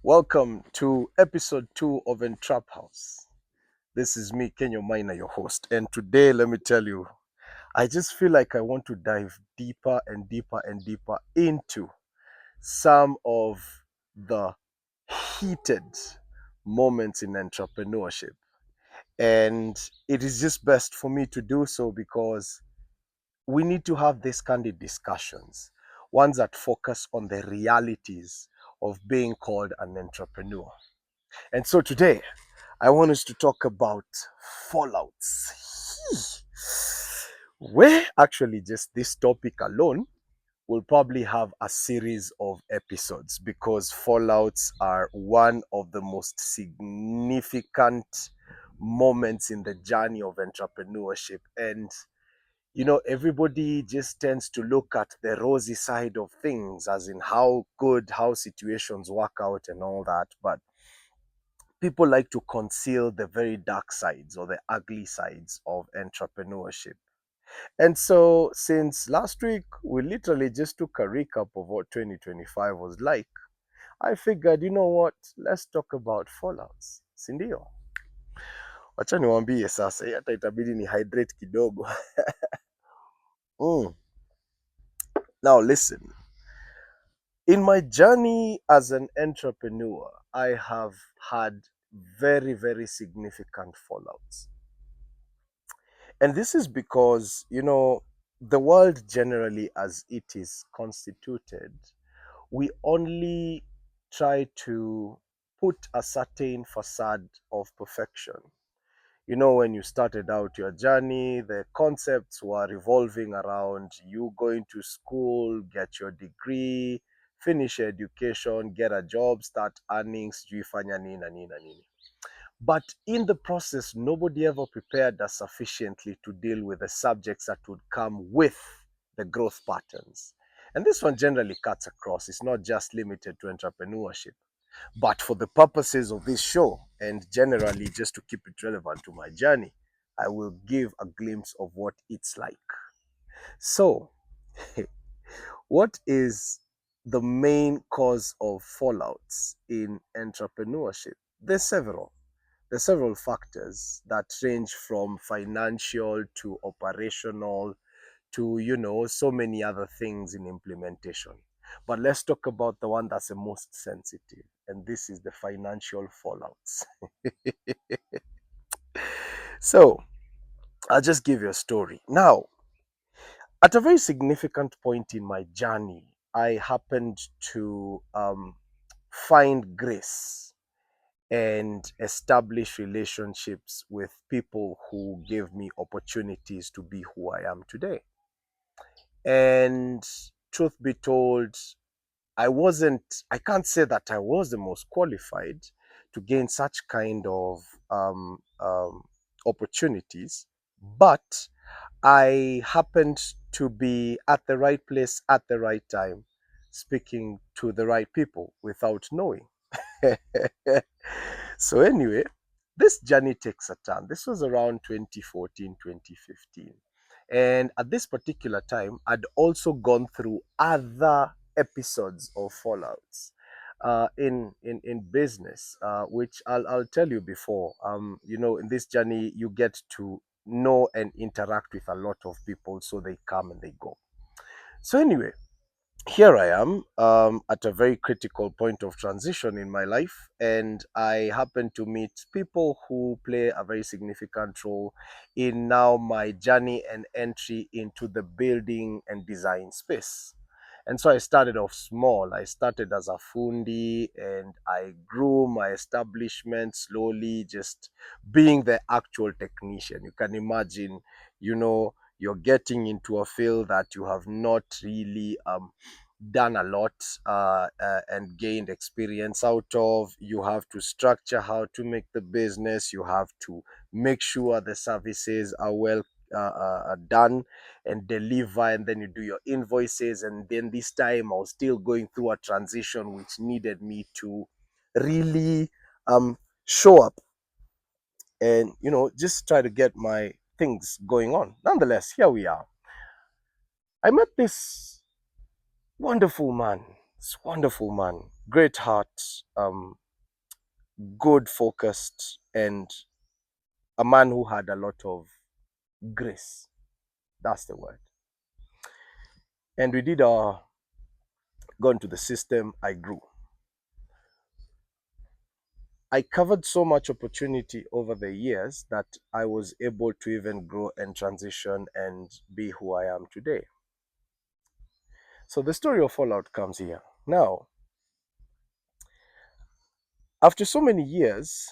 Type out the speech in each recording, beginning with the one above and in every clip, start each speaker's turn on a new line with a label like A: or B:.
A: Welcome to episode 2 of Entrap House. This is me, Kenyo Maina, your host. And today, let me tell you, I just feel like I want to dive deeper and deeper and deeper into some of the heated moments in entrepreneurship. And it is just best for me to do so because we need to have these candid discussions, ones that focus on the realities of being called an entrepreneur. And so today, I want us to talk about fallouts. Where actually, just this topic alone will probably have a series of episodes because fallouts are one of the most significant moments in the journey of entrepreneurship. And everybody just tends to look at the rosy side of things, as in how good, how situations work out and all that. But people like to conceal the very dark sides or the ugly sides of entrepreneurship. And so, since last week we literally just took a recap of what 2025 was like, I figured, you know what, let's talk about fallouts. Sindio? Wacha niwaambie sasa, hata itabidi ni hydrate kidogo. mm. Now listen, in my journey as an entrepreneur, I have had very, very significant fallouts. And this is because, the world generally as it is constituted, we only try to put a certain facade of perfection. When you started out your journey, the concepts were revolving around you going to school, get your degree, finish your education, get a job, start earning, sijui fanya nini na nini na nini. But in the process, nobody ever prepared us sufficiently to deal with the subjects that would come with the growth patterns. And this one generally cuts across. It's not just limited to entrepreneurship. But for the purposes of this show, and generally just to keep it relevant to my journey, I will give a glimpse of what it's like. So, what is the main cause of fallouts in entrepreneurship? There's several. There's several factors that range from financial to operational to so many other things in implementation. But let's talk about the one that's the most sensitive, and this is the financial fallouts. So I'll just give you a story. Now, at a very significant point in my journey, I happened to find grace and establish relationships with people who gave me opportunities to be who I am today. And truth be told, I can't say that I was the most qualified to gain such kind of opportunities, but I happened to be at the right place at the right time, speaking to the right people without knowing. So anyway, this journey takes a turn. This was around 2014, 2015. And at this particular time, I'd also gone through other episodes of fallouts in business, which I'll tell you before. In this journey, you get to know and interact with a lot of people, so they come and they go. So anyway, here I am at a very critical point of transition in my life, and I happen to meet people who play a very significant role in now my journey and entry into the building and design space. And so I started off small. I started as a fundi and I grew my establishment slowly, just being the actual technician. You can imagine, you're getting into a field that you have not really done a lot and gained experience out of. You have to structure how to make the business. You have to make sure the services are well done and deliver, and then you do your invoices. And then this time I was still going through a transition which needed me to really show up and just try to get my things going on. Nonetheless, here we are. I met this wonderful man, great heart, um, good focused, and a man who had a lot of grace. That's the word. And we did our go into the system. I grew. I covered so much opportunity over the years that I was able to even grow and transition and be who I am today. So the story of Fallout comes here. Now, after so many years,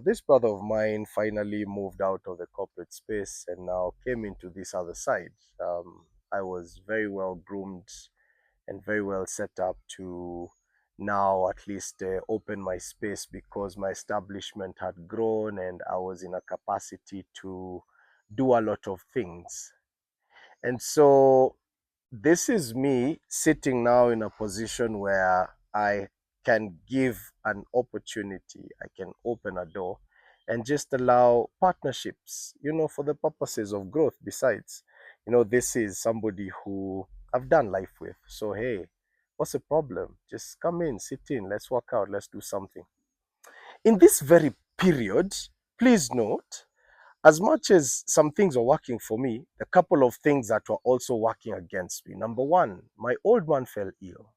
A: this brother of mine finally moved out of the corporate space and now came into this other side. I was very well groomed and very well set up to now at least open my space because my establishment had grown and I was in a capacity to do a lot of things. And so this is me sitting now in a position where I can give an opportunity, I can open a door and just allow partnerships, for the purposes of growth. Besides, this is somebody who I've done life with. So, hey, what's the problem? Just come in, sit in, let's work out, let's do something. In this very period, please note, as much as some things are working for me, a couple of things that were also working against me. Number one, my old man fell ill.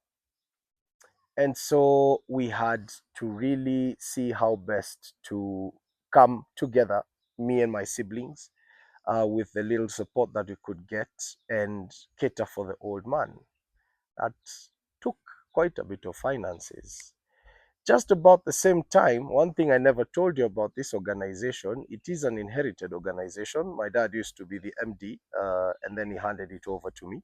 A: And so we had to really see how best to come together, me and my siblings, with the little support that we could get and cater for the old man. That took quite a bit of finances. Just about the same time, one thing I never told you about this organization, it is an inherited organization. My dad used to be the MD, and then he handed it over to me.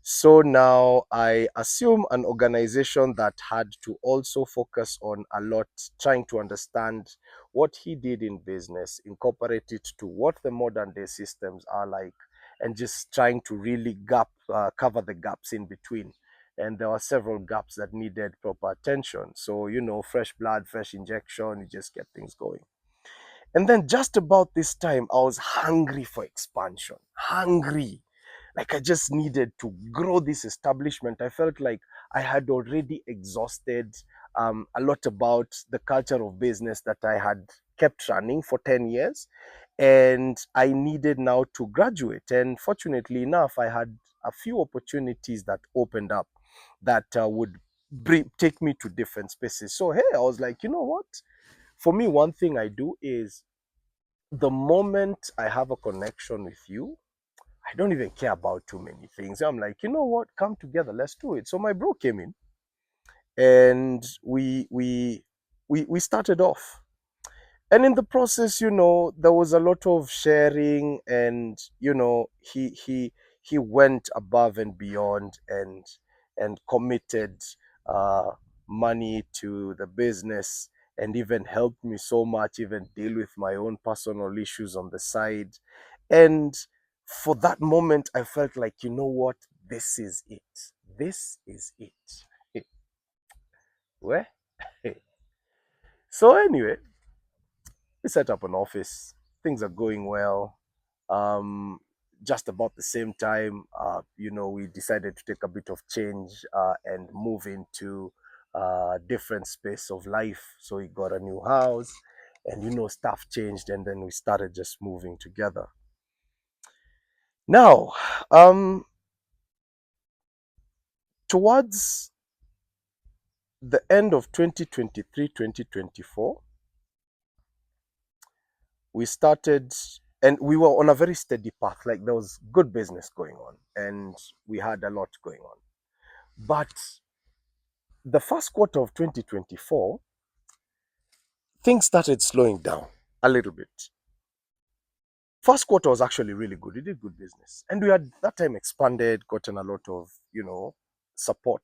A: So now I assume an organization that had to also focus on a lot, trying to understand what he did in business, incorporate it to what the modern day systems are like, and just trying to really cover the gaps in between. And there were several gaps that needed proper attention. So, fresh blood, fresh injection, you just get things going. And then just about this time, I was hungry for expansion, hungry. Like I just needed to grow this establishment. I felt like I had already exhausted a lot about the culture of business that I had kept running for 10 years. And I needed now to graduate. And fortunately enough, I had a few opportunities that opened up that would take me to different spaces. So, hey, I was like, you know what? For me, one thing I do is the moment I have a connection with you, I don't even care about too many things. I'm like, you know what? Come together, let's do it. So my bro came in, and we started off. And in the process, there was a lot of sharing, and he went above and beyond and committed uh, money to the business and even helped me so much, even deal with my own personal issues on the side. And for that moment, I felt like, you know what? This is it. This is it. Where? So anyway, we set up an office. Things are going well. Um, just about the same time, we decided to take a bit of change and move into a different space of life. So we got a new house, and stuff changed, and then we started just moving together. Now, towards the end of 2023, 2024, we started, and we were on a very steady path. Like there was good business going on and we had a lot going on. But the first quarter of 2024, things started slowing down a little bit. First quarter was actually really good. We did good business. And we had that time expanded, gotten a lot of, support.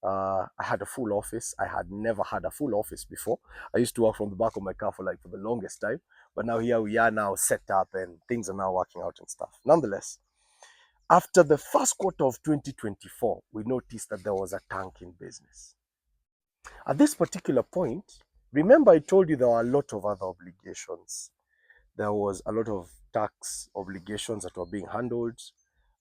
A: I had a full office. I had never had a full office before. I used to work from the back of my car for the longest time. But now here we are now set up and things are now working out and stuff. Nonetheless, after the first quarter of 2024, we noticed that there was a tank in business. At this particular point, remember I told you there were a lot of other obligations. There was a lot of tax obligations that were being handled.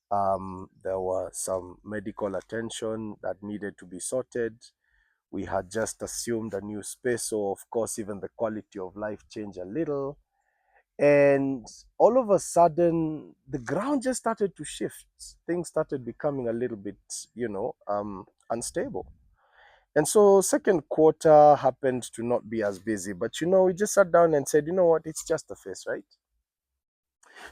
A: There was some medical attention that needed to be sorted. We had just assumed a new space, so of course, even the quality of life changed a little. And all of a sudden, the ground just started to shift. Things started becoming a little bit, unstable. And so, second quarter happened to not be as busy. But we just sat down and said, you know what, it's just a phase, right?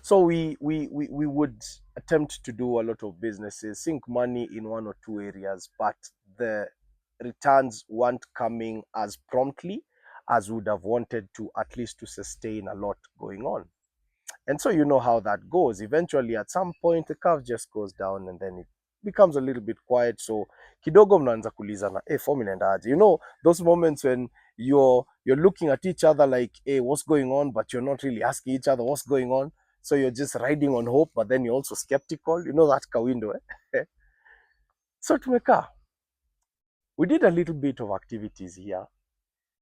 A: So we would attempt to do a lot of businesses, sink money in one or two areas, but the returns weren't coming as promptly as we would have wanted to, at least to sustain a lot going on. And so you know how that goes. Eventually, at some point, the curve just goes down and then it becomes a little bit quiet. So kidogo mnaanza kulizana, form inaendaje? Those moments when you're looking at each other like, hey, what's going on? But you're not really asking each other what's going on. So you're just riding on hope, but then you're also skeptical. You know that kawindo, eh? So tumekaa. We did a little bit of activities here.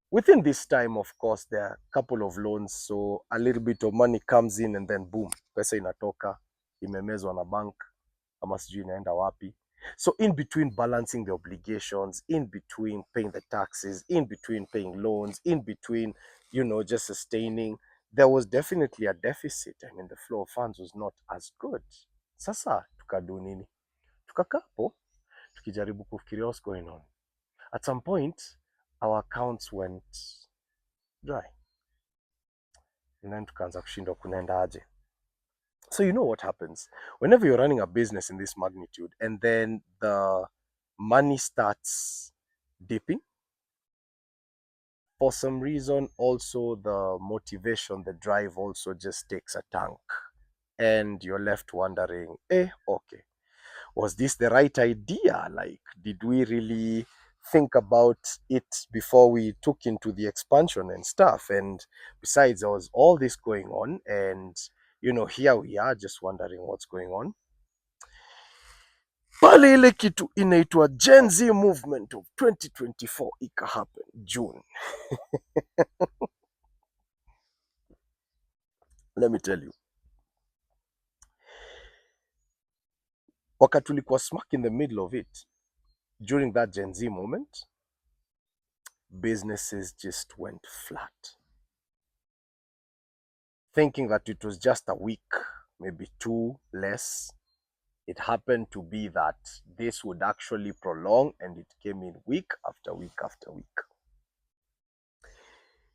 A: Within this time, of course, there are a couple of loans, so a little bit of money comes in and then boom, pesa inatoka, imemezwa na bank, ama sijui inaenda wapi. So in between balancing the obligations, in between paying the taxes, in between paying loans, in between, just sustaining, there was definitely a deficit. I mean, the flow of funds was not as good. Sasa tukadu nini? Tukakaa hapo tukijaribu kufikiria what's going on. At some point, our accounts went dry. And then tukaanza kushindwa kunaenda aje. So you know what happens whenever you're running a business in this magnitude and then the money starts dipping. For some reason, also the motivation, the drive also just takes a tank. And you're left wondering, okay, was this the right idea? Like, did we really think about it before we took into the expansion and stuff? And besides, there was all this going on, and here we are just wondering what's going on. Pale ile kitu inaitwa Gen Z movement of 2024 ika happen June. Let me tell you, wakati tulikuwa smack in the middle of it, during that Gen Z moment, businesses just went flat. Thinking that it was just a week, maybe two less. It happened to be that this would actually prolong, and it came in week after week after week.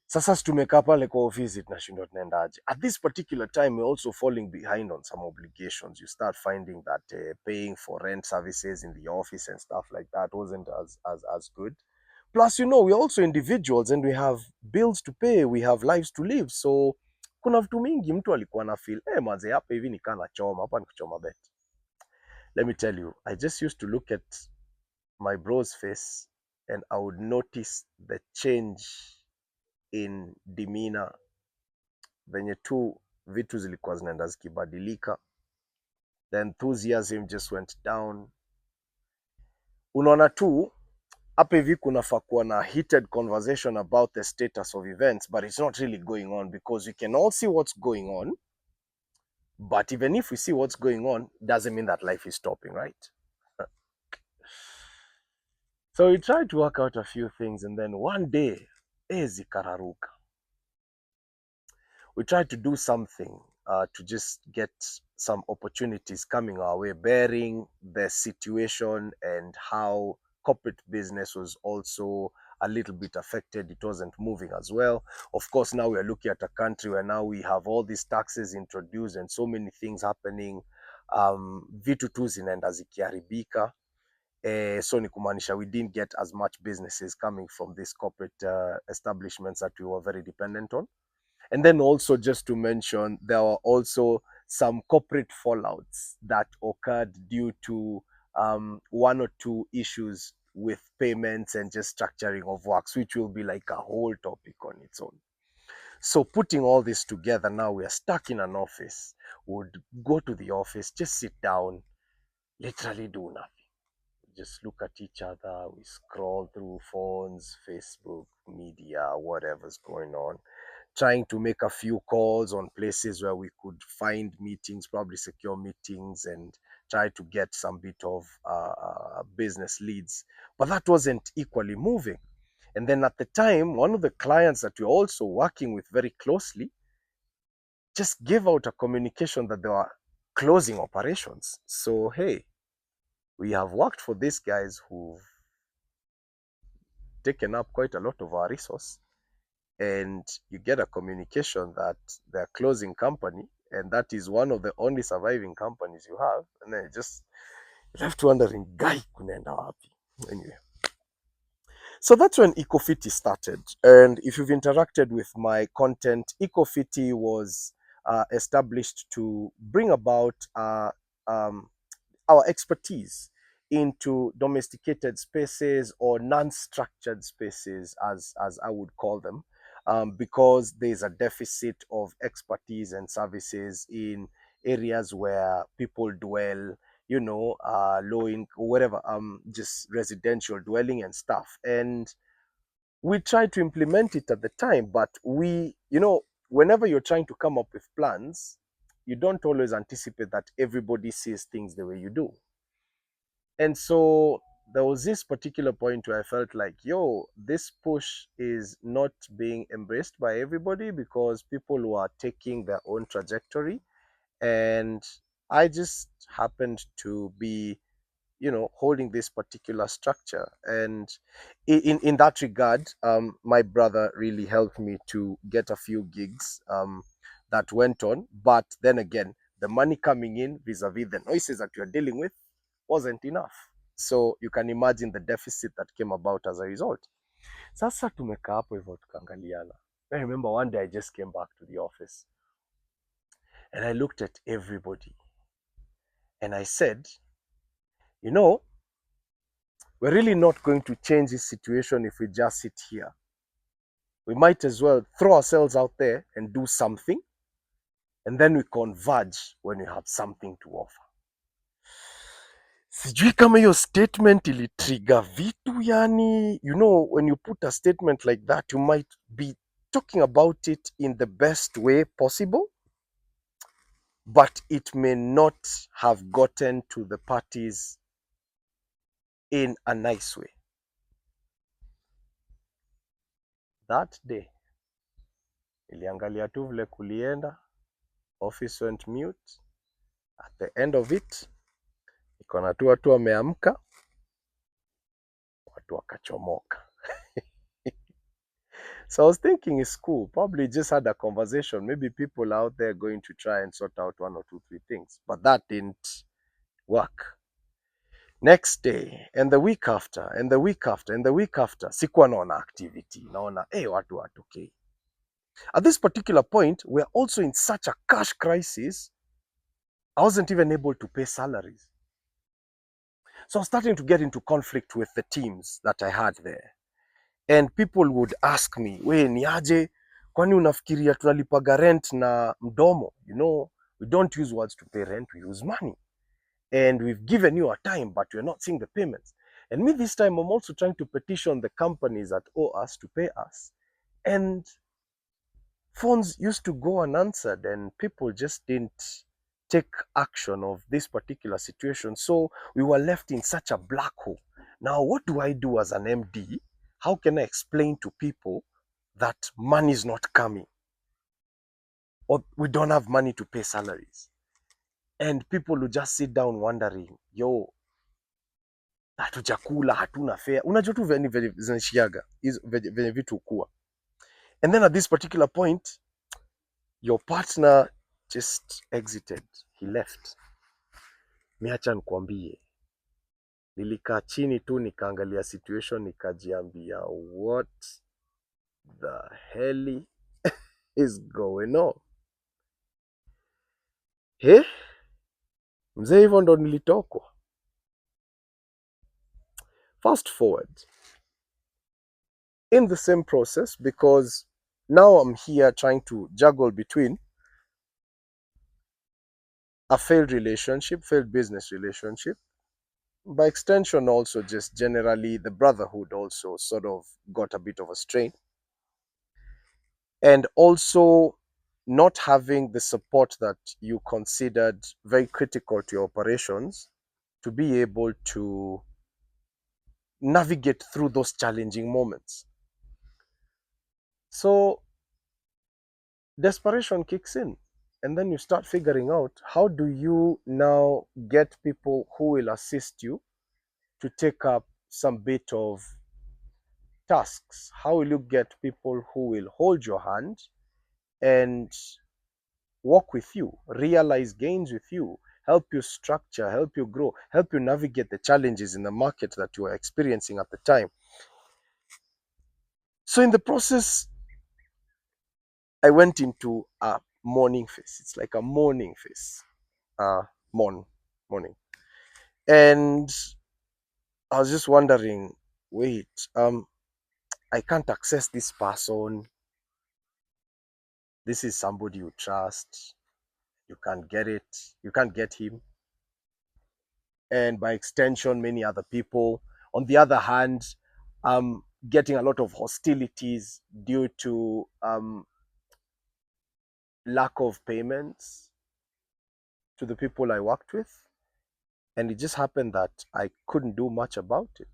A: Sasa tumekaa pale kwa ofisi tunashindwa tunaendaje. At this particular time we're also falling behind on some obligations. You start finding that paying for rent services in the office and stuff like that wasn't as good. Plus, we're also individuals and we have bills to pay, we have lives to live. So kuna vitu mingi mtu alikuwa na feel, manze hapa hivi nikaa nachoma, hapa nikuchoma bet. Let me tell you, I just used to look at my bro's face and I would notice the change in demeanor, venye tu vitu zilikuwa zinaenda zikibadilika. The enthusiasm just went down. Unaona tu hapa hivi kunafaa kuwa na heated conversation about the status of events, but it's not really going on because we can all see what's going on. But even if we see what's going on, doesn't mean that life is stopping, right? So we tried to work out a few things, and then one day, zikararuka. We tried to do something to just get some opportunities coming our way, bearing the situation and how corporate business was also a little bit affected. It wasn't moving as well. Of course, now we're looking at a country where now we have all these taxes introduced and so many things happening. Vitu tu zinaenda zikiharibika. So ni kumaanisha we didn't get as much businesses coming from these corporate establishments that we were very dependent on. And then also just to mention, there were also some corporate fallouts that occurred due to one or two issues with payments and just structuring of works, which will be like a whole topic on its own. So putting all this together, now we are stuck in an office. We would go to the office, just sit down, literally do nothing. Just look at each other, we scroll through phones, Facebook, media, whatever's going on, trying to make a few calls on places where we could find meetings, probably secure meetings, and try to get some bit of business leads, but that wasn't equally moving. And then at the time, one of the clients that we're also working with very closely just gave out a communication that they were closing operations. So, hey, we have worked for these guys who've taken up quite a lot of our resource, and you get a communication that they're closing company, and that is one of the only surviving companies you have, and then just left wondering, guy, kunaenda wapi? Anyway, so that's when Ecofiti started. And if you've interacted with my content, Ecofiti was established to bring about um, our expertise into domesticated spaces or non-structured spaces, as I would call them, because there's a deficit of expertise and services in areas where people dwell, low in whatever, just residential dwelling and stuff. And we tried to implement it at the time, but whenever you're trying to come up with plans, you don't always anticipate that everybody sees things the way you do. And so there was this particular point where I felt like, yo, this push is not being embraced by everybody because people were taking their own trajectory. And I just happened to be, holding this particular structure. And in that regard, my brother really helped me to get a few gigs that went on. But then again, the money coming in vis-a-vis the noises that you're dealing with wasn't enough. So you can imagine the deficit that came about as a result. Sasa tumekaa hapo hivyo tukaangaliana. I remember one day I just came back to the office and I looked at everybody and I said, we're really not going to change this situation if we just sit here. We might as well throw ourselves out there and do something, and then we converge when we have something to offer. Sijui kama hiyo statement ilitrigger vitu yani, when you put a statement like that, you might be talking about it in the best way possible, but it may not have gotten to the parties in a nice way. That day, niliangalia tu vile kulienda, office went mute. At the end of it, ikona tu watu wameamka, watu wakachomoka. So I was thinking it's cool. Probably just had a conversation. Maybe people out there going to try and sort out 1 or 2, 3 things. But that didn't work. Next day, and the week after, and the week after, and the week after, sikuwa naona activity. Naona, watu watokei. At this particular point, we're also in such a cash crisis, I wasn't even able to pay salaries. So I was starting to get into conflict with the teams that I had there. And people would ask me, we ni aje, kwani unafikiria tunalipaga rent na mdomo? We don't use words to pay rent, we use money. And we've given you a time, but we're not seeing the payments. And me this time, I'm also trying to petition the companies that owe us to pay us. And phones used to go unanswered and people just didn't take action of this particular situation. So we were left in such a black hole. Now, what do I do as an MD? How can I explain to people that money is not coming? Or we don't have money to pay salaries? And people will just sit down wondering, yo, hatujakula, hatuna fare. Unajua tu venye zinashiaga, venye vitu kuwa. And then at this particular point, your partner just exited. He left. Miacha nikuambie, nilikaa chini tu nikaangalia situation nikajiambia, what the hell is going on? Mzee, hivyo ndo nilitokwa. Fast forward in the same process, because now I'm here trying to juggle between a failed business relationship, by extension also just generally the brotherhood also sort of got a bit of a strain, and also not having the support that you considered very critical to your operations to be able to navigate through those challenging moments. So desperation kicks in, and then you start figuring out, how do you now get people who will assist you to take up some bit of tasks? How will you get people who will hold your hand and walk with you, realize gains with you, help you structure, help you grow, help you navigate the challenges in the market that you are experiencing at the time? So in the process, I went into a mourning phase. It's like a mourning phase. Mourn, Morning. And I was just wondering, wait, I can't access this person. This is somebody you trust. You can't get it. You can't get him. And by extension, many other people. On the other hand, I'm getting a lot of hostilities due to lack of payments to the people I worked with. And it just happened that I couldn't do much about it.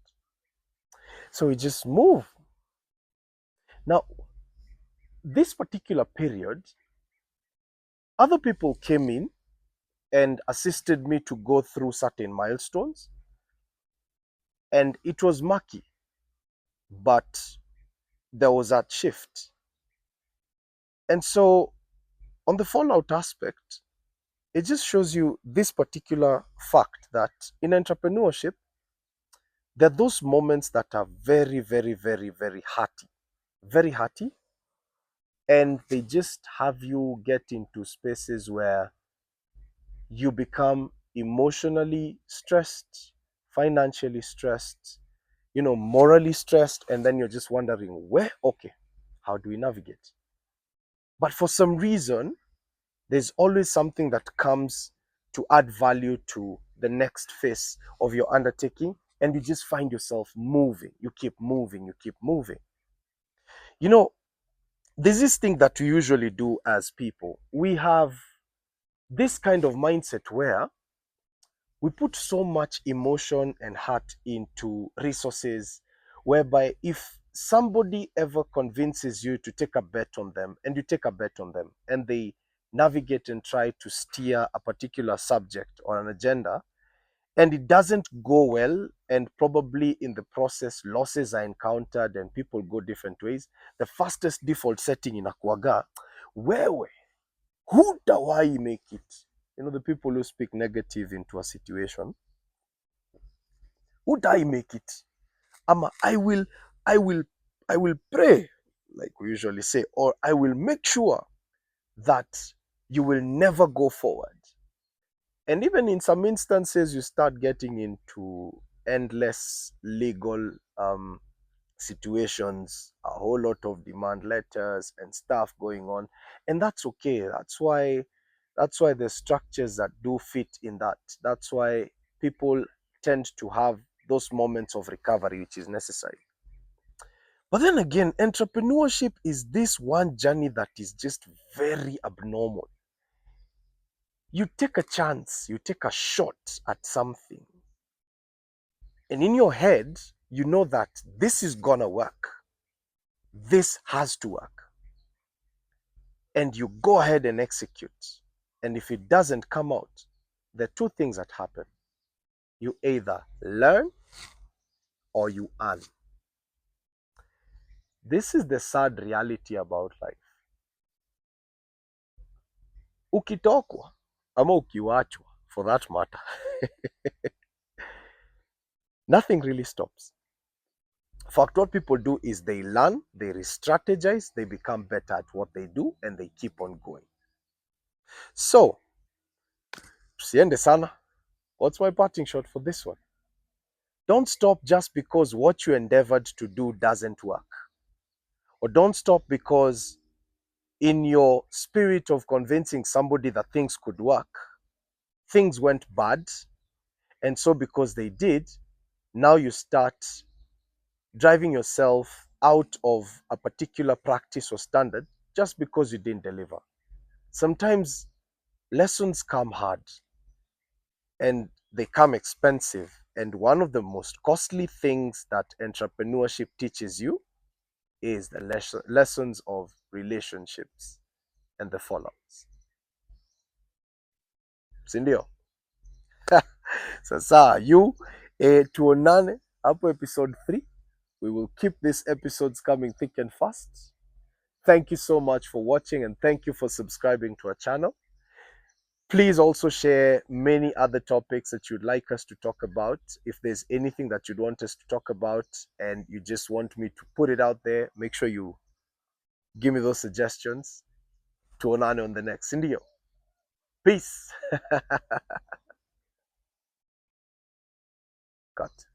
A: So we just moved. Now, this particular period, other people came in and assisted me to go through certain milestones. And it was murky, but there was that shift. And so, on the fallout aspect, it just shows you this particular fact that in entrepreneurship, there are those moments that are very, very, very, very hearty, and they just have you get into spaces where you become emotionally stressed, financially stressed, morally stressed, and then you're just wondering, okay, how do we navigate? But for some reason, there's always something that comes to add value to the next phase of your undertaking, and you just find yourself moving. You keep moving, you keep moving. You know, there's this thing that we usually do as people. We have this kind of mindset where we put so much emotion and heart into resources, whereby if somebody ever convinces you to take a bet on them, and you take a bet on them, and they navigate and try to steer a particular subject or an agenda, and it doesn't go well, and probably in the process losses are encountered and people go different ways, the fastest default setting in Akwaga, wewe, hutawai make it. The people who speak negative into a situation, would I make it? I will, I will pray, like we usually say, or I will make sure that you will never go forward. And even in some instances, you start getting into endless legal situations, a whole lot of demand letters and stuff going on, and that's okay. That's why the structures that do fit in that. That's why people tend to have those moments of recovery, which is necessary. But then again, entrepreneurship is this one journey that is just very abnormal. You take a chance, you take a shot at something, and in your head, you know that this is gonna work. This has to work. And you go ahead and execute. And if it doesn't come out, there are two things that happen. You either learn or you earn. This is the sad reality about life. Ukitokwa ama ukiwachwa, for that matter, nothing really stops. In fact, what people do is they learn, they re-strategize, they become better at what they do, and they keep on going. So, tusiende sana. What's my parting shot for this one? Don't stop just because what you endeavored to do doesn't work. Or don't stop because in your spirit of convincing somebody that things could work, things went bad. And so because they did, now you start driving yourself out of a particular practice or standard just because you didn't deliver. sometimes lessons come hard and they come expensive. And one of the most costly things that entrepreneurship teaches you is the lessons of relationships and the fallouts. Sindio? Sasa you tuonane hapo episode 3. We will keep these episodes coming thick and fast. Thank you so much for watching and thank you for subscribing to our channel. Please also share many other topics that you'd like us to talk about. If there's anything that you'd want us to talk about and you just want me to put it out there, make sure you give me those suggestions. Tuonane on the next. Ndio. Peace. Cut.